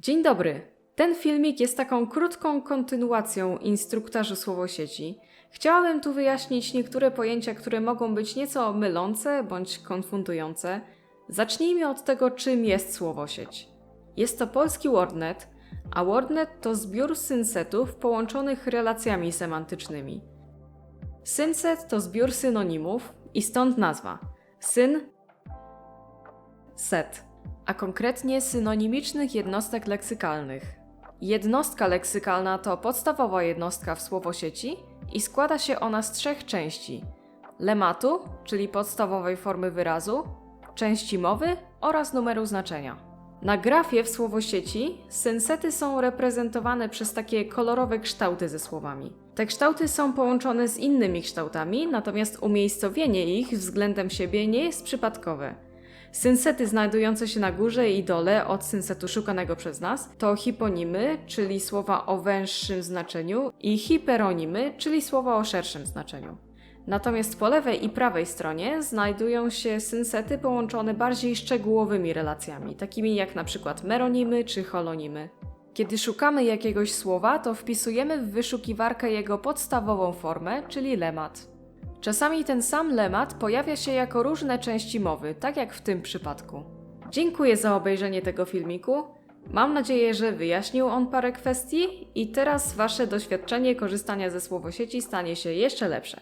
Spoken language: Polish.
Dzień dobry. Ten filmik jest taką krótką kontynuacją instruktażu słowosieci. Chciałabym tu wyjaśnić niektóre pojęcia, które mogą być nieco mylące bądź konfundujące. Zacznijmy od tego, czym jest słowosieć. Jest to polski WordNet, a WordNet to zbiór synsetów połączonych relacjami semantycznymi. Synset to zbiór synonimów i stąd nazwa. Set, a konkretnie synonimicznych jednostek leksykalnych. Jednostka leksykalna to podstawowa jednostka w słowosieci i składa się ona z trzech części: lematu, czyli podstawowej formy wyrazu, części mowy oraz numeru znaczenia. Na grafie w słowosieci synsety są reprezentowane przez takie kolorowe kształty ze słowami. Te kształty są połączone z innymi kształtami, natomiast umiejscowienie ich względem siebie nie jest przypadkowe. Synsety znajdujące się na górze i dole od synsetu szukanego przez nas to hiponimy, czyli słowa o węższym znaczeniu, i hiperonimy, czyli słowa o szerszym znaczeniu. Natomiast po lewej i prawej stronie znajdują się synsety połączone bardziej szczegółowymi relacjami, takimi jak na przykład meronimy czy holonimy. Kiedy szukamy jakiegoś słowa, to wpisujemy w wyszukiwarkę jego podstawową formę, czyli lemat. Czasami ten sam lemat pojawia się jako różne części mowy, tak jak w tym przypadku. Dziękuję za obejrzenie tego filmiku. Mam nadzieję, że wyjaśnił on parę kwestii i teraz Wasze doświadczenie korzystania ze słowosieci stanie się jeszcze lepsze.